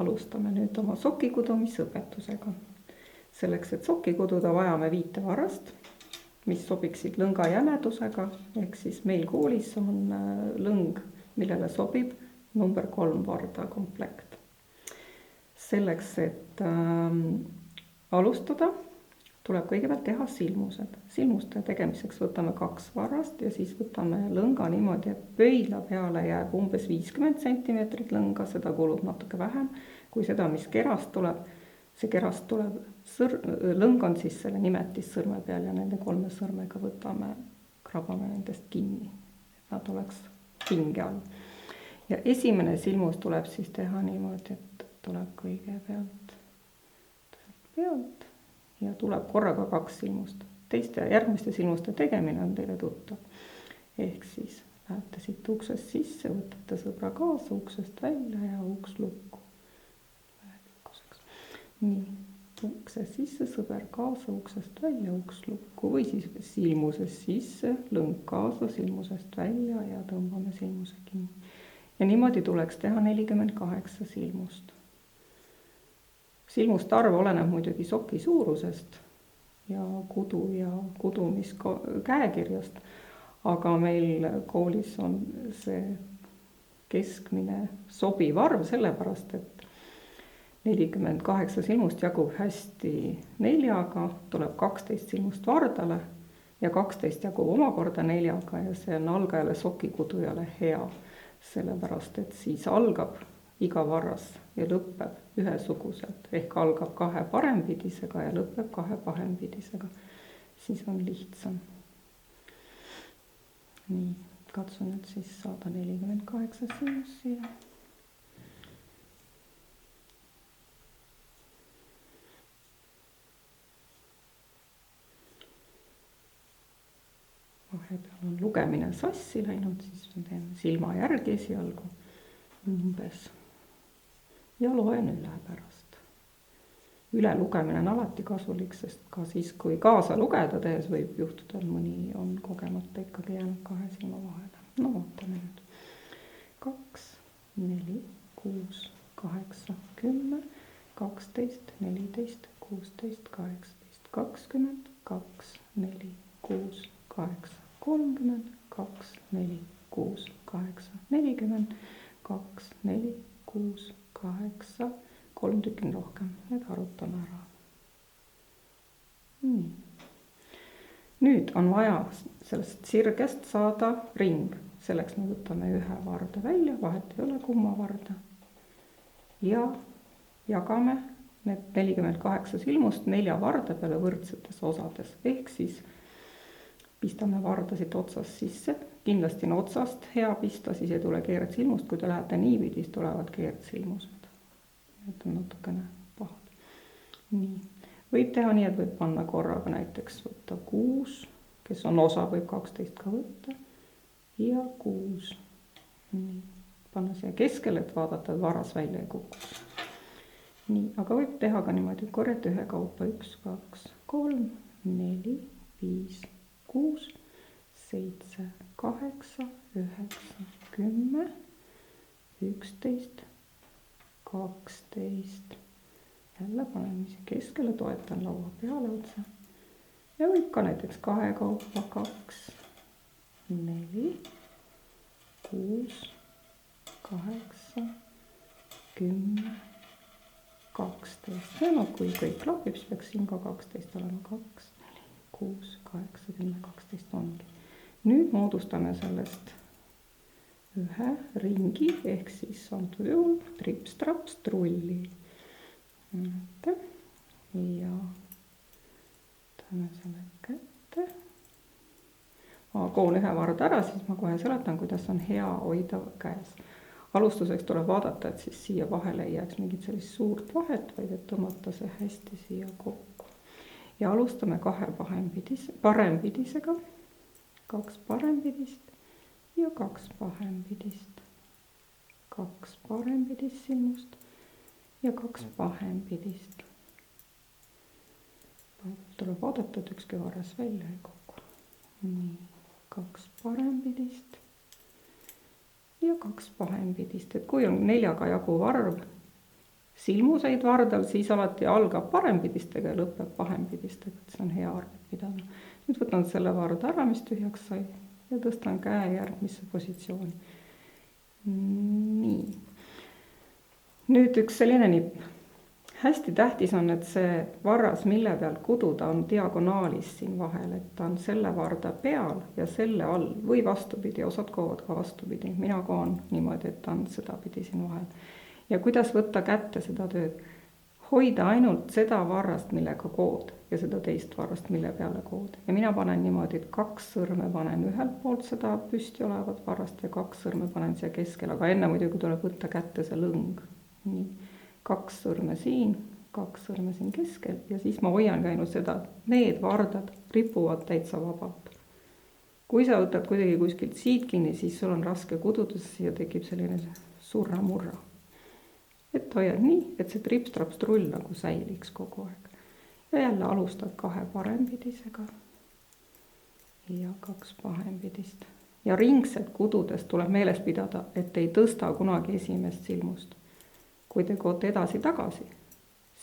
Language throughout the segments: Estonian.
alustame nüüd oma soki kudumisõpetusega. Selleks, et soki kududa, vajame 5 varrast, mis sobiksid lõnga jämedusega, ehk siis meil koolis on lõng, millele sobib number 3 varda komplekt. Selleks, et alustada, tuleb kõigepealt teha silmused. Silmuste tegemiseks võtame 2 varrast ja siis võtame lõnga niimoodi, et pöidla peale jääb umbes 50 cm lõnga, seda kulub natuke vähem kui seda, mis kerast tuleb. See kerast tuleb, lõng on siis selle nimetissõrme peal ja nende 3 sõrmega krabame nendest kinni, et nad oleks pinge all. Ja esimene silmus tuleb siis teha niimoodi, et tuleb kõigepealt pealt ja tuleb korraga 2 silmust. Teiste järgmiste silmuste tegemine on teile tuttav. Ehk siis lähete siit uksest sisse, võtate sõbra kaasa uksest välja ja uks lukku. Nii, uksest sisse, sõber kaasa, uksest välja, uks lukku või siis silmusest sisse, lõng kaasa, silmusest välja ja tõmbame silmuse kinni. Ja niimoodi tuleks teha 48 silmust. Silmuste arv oleneb muidugi soki suurusest ja kudumiskäekirjast, aga meil koolis on see keskmine sobiv arv, sellepärast, et 48 silmust jagub hästi 4-ga, tuleb 12 silmust vardale ja 12 jagub omakorda 4-ga ja see on algajale sokikudujale hea, sellepärast, et siis algab iga varras ja lõpeb ühesuguselt, ehk algab 2 parempidisega ja lõpeb 2 pahempidisega. Siis on lihtsam. Nii, katsun nüüd siis saada 48 silmust siia. Vahepeal on lugemine sassi läinud, siis me teeme silma järgi esialgu umbes ja loen üle pärast. Üle lugemine on alati kasulik, sest ka siis, kui kaasa lugeda tehes võib juhtuda, mõni on kogemata ikkagi jäänud 2 silma vahele. No vaatame nüüd. 2, 4, 6, 8, 10, 12, 14, 16, 18, 20, 2, 4, 6, 8, 30, 2, 4, 6, 8, 40, 2, 4, 6, 8, 3 tükki rohkem, need arutame ära. Nii. Nüüd on vaja sellest sirgest saada ring. Selleks me võtame 1 varda välja, vahet ei ole kumma varda. Ja jagame need 48 silmust 4 varda peale võrdsetes osades. Ehk siis pistame vardasid otsast sisse. Kindlasti on otsast hea pista, siis ei tule keered silmust. Kui te lähete niipidi, siis tulevad keered silmused. Need on natukene pahad. Nii. Võib teha nii, et võib panna korraga näiteks võtta 6, kes on osa, võib 12 ka võtta. Ja 6. Nii. Panna siia keskele, et vaadata, et varas välja ei kukuks. Nii, aga võib teha ka niimoodi, korjata ühe kaupa 1, 2, 3, 4, 5, 6, 7, 8, 9, 10, 11, 12. Jälle paneme siia keskele, toetan laua peale otsa. Ja võib ka näiteks 2 kaupa 2, 4, 6, 8, 10, 12. Ja no kui kõik klapib, siis peaks siin ka 12 olema 2, 6, 8, 10, 12 ongi. Nüüd moodustame sellest 1 ringi, ehk siis antud juhul trips-traps trulli. Ja teeme selle kätte. Koon 1 varda ära, siis ma kohe seletan, kuidas on hea hoida käes. Alustuseks tuleb vaadata, et siis siia vahele ei jääks mingit sellist suurt vahet, vaid et tõmmata see hästi siia kokku. Ja alustame 2 parempidisega, 2 parempidist ja 2 pahempidist. 2 parempidist silmust ja 2 pahempidist. Tuleb vaadata, et ükski varras välja ei kuku. Nii, 2 parempidist ja 2 pahempidist. Et kui on 4-ga jaguv arv, silmuseid vardal, siis alati algab parempidistega ja lõpeb vahempidistega, et see on hea arvet pidada. Nüüd võtan selle varda ära, mis tühjaks sai ja tõstan käe järgmisse positsiooni. Nii. Nüüd üks selline nipp. Hästi tähtis on, et see varras, mille peal kududa, on diagonaalis siin vahel, et ta on selle varda peal ja selle all või vastupidi, osad koovad ka vastupidi. Mina koon niimoodi, et ta on sedapidi siin vahel. Ja kuidas võtta kätte seda tööd? Hoida ainult seda varrast, millega kood ja seda teist varrast, mille peale kood. Ja mina panen niimoodi, et 2 sõrme panen ühelt poolt seda püsti olevat varrast ja 2 sõrme panen siia keskel, aga enne muidugi tuleb võtta kätte see lõng. Nii, 2 sõrme siin, 2 sõrme siin keskel ja siis ma hoian ainult seda, need vardad ripuvad täitsa vabalt. Kui sa võtad kuidagi kuskilt siit kinni, siis sul on raske kududa, siia tekib selline surra-murra. Et hoiad nii, et see trips-traps-trull nagu säiliks kogu aeg. Ja jälle alustad 2 parempidisega ja 2 pahempidist. Ja ringselt kududes tuleb meeles pidada, et ei tõsta kunagi esimest silmust. Kui te koote edasi-tagasi,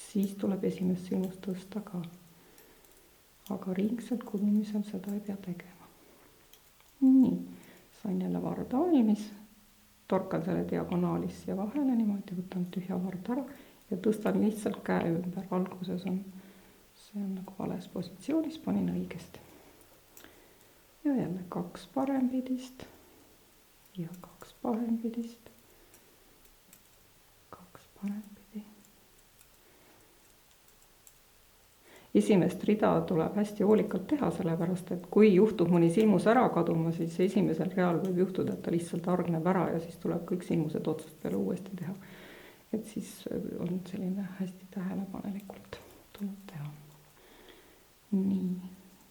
siis tuleb esimest silmust tõsta ka. Aga ringselt kudumisel seda ei pea tegema. Nii, sain jälle varda valmis. Torkan selle diagonaalis siia vahele niimoodi, võtan tühja varda ära ja tõstan lihtsalt käe ümber. Alguses see on nagu vales positsioonis, panin õigesti. Ja jälle 2 parempidist ja 2 pahempidist. 2 parempidi. Esimest rida tuleb hästi hoolikalt teha, sellepärast, et kui juhtub mõni silmus ära kaduma, siis esimesel real võib juhtuda, et ta lihtsalt hargneb ära ja siis tuleb kõik silmused otsast peale uuesti teha. Et siis on selline hästi tähelepanelikult tuleb teha. Nii,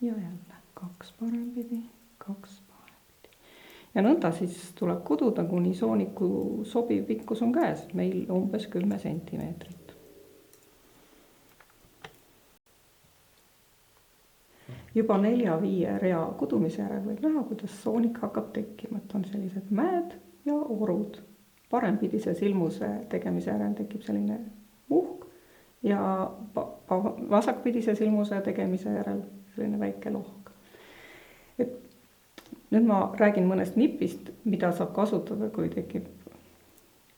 ja jälle 2 parempidi, 2 pahempidi. Ja nõnda siis tuleb kududa, kuni sooniku sobiv pikkus on käes, meil umbes 10 sentimeetrit. Juba 4-5 rea kudumise järel võib näha, kuidas soonik hakkab tekkima, et on sellised mäed ja orud. Parempidise silmuse tegemise järel tekib selline uhk ja vasakpidise silmuse tegemise järel selline väike lohk. Et nüüd ma räägin mõnest nipist, mida saab kasutada, kui tekib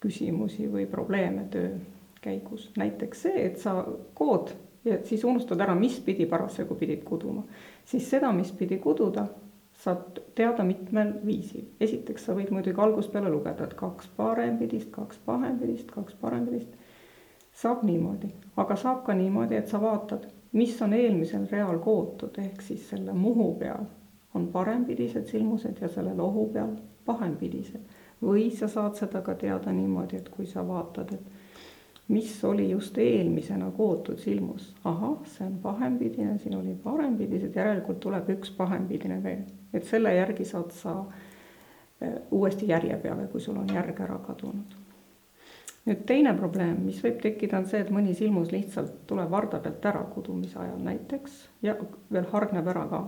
küsimusi või probleeme töö käigus. Näiteks see, et sa kood ja siis unustad ära, mis pidi parasjagu pidid kuduma. Siis seda, mis pidi kududa, saad teada mitmel viisil. Esiteks sa võid muidugi algust peale lugeda, et 2 parempidist, 2 pahempidist, 2 parempidist. Saab niimoodi. Aga saab ka niimoodi, et sa vaatad, mis on eelmisel real kootud, ehk siis selle muhu peal on parempidised silmused ja selle lohu peal pahempidised. Või sa saad seda ka teada niimoodi, et kui sa vaatad, et mis oli just eelmisena kootud silmus. Aha, see on pahempidine, siin oli parempidised, järelikult tuleb 1 pahempidine veel. Et selle järgi saad sa uuesti järje peale, kui sul on järg ära kadunud. Nüüd teine probleem, mis võib tekkida, on see, et mõni silmus lihtsalt tuleb varda pealt ära kudumise ajal näiteks ja veel hargneb ära ka.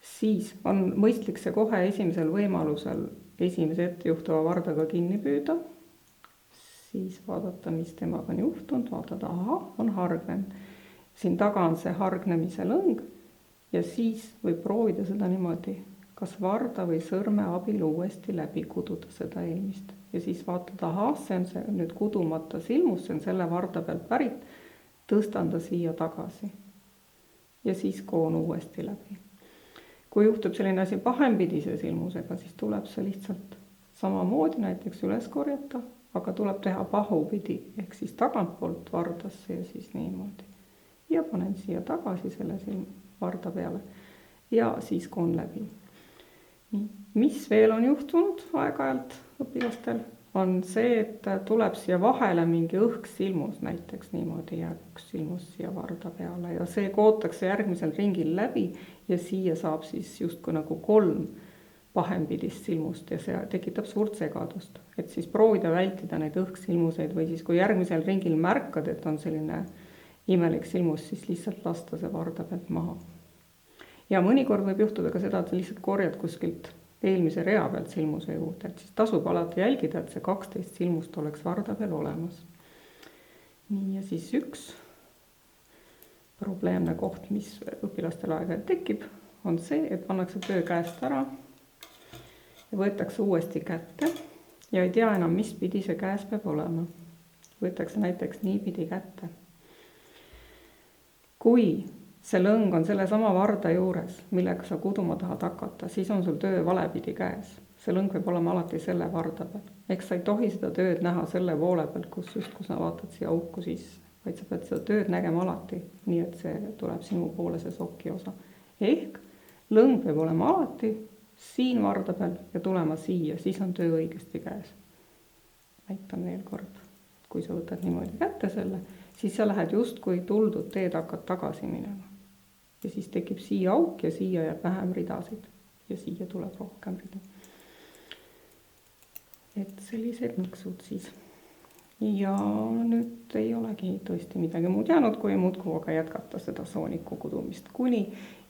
Siis on mõistlik see kohe esimesel võimalusel esimese ettejuhtuva vardaga kinni püüda, siis vaadata, mis temaga on juhtunud, vaadata, aha, on hargnenud. Siin taga on see hargnemise lõng ja siis võib proovida seda niimoodi, kas varda või sõrme abil uuesti läbi kududa seda eelmist. Ja siis vaatad, aha, see on see nüüd kudumata silmus, see on selle varda pealt pärit, tõstan ta siia tagasi ja siis koon uuesti läbi. Kui juhtub selline asi pahempidise silmusega, siis tuleb see lihtsalt samamoodi näiteks üles korjata, aga tuleb teha pahupidi, ehk siis tagantpoolt vardasse ja siis niimoodi. Ja panen siia tagasi selle varda peale ja siis koon läbi. Nii. Mis veel on juhtunud aeg-ajalt õpilastel, on see, et tuleb siia vahele mingi õhksilmus, näiteks niimoodi jääb üks silmus siia varda peale ja see kootakse järgmisel ringil läbi ja siia saab siis justkui nagu 3 pahempidist silmust ja see tekitab suurt segadust. Et siis proovida vältida neid õhksilmuseid või siis kui järgmisel ringil märkad, et on selline imelik silmus, siis lihtsalt lasta see varda pealt maha. Ja mõnikord võib juhtuda ka seda, et sa lihtsalt korjad kuskilt eelmise rea pealt silmuse juurde, et siis tasub alati jälgida, et see 12 silmust oleks varda peal olemas. nii, ja siis üks probleemne koht, mis õpilastel aeg-ajalt tekib, on see, et pannakse töö käest ära ja võetakse uuesti kätte ja ei tea enam, mis pidi see käes peab olema. Võetakse näiteks niipidi kätte. Kui see lõng on sellesama varda juures, millega sa kuduma tahad hakata, siis on sul töö valepidi käes. See lõng peab olema alati selle varda peal. Eks sa ei tohi seda tööd näha selle poole peal, kus sa vaatad siia auku sisse, vaid sa pead seda tööd nägema alati, nii et see tuleb sinu poole see soki osa. Ehk lõng peab olema alati siin varda peal ja tulema siia, siis on töö õigesti käes. Näitan veel kord. Kui sa võtad niimoodi kätte selle, siis sa lähed justkui tuldud teed hakkad tagasi minema. Ja siis tekib siia auk ja siia jääb vähem ridasid. Ja siia tuleb rohkem rida. Et sellised nõksud siis. Ja nüüd ei olegi tõesti midagi muud jäänud, kui muudkui aga jätkata seda sooniku kudumist. Kuni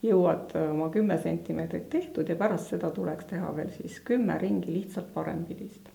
jõuad oma 10 cm tehtud ja pärast seda tuleks teha veel siis 10 ringi lihtsalt parempidist.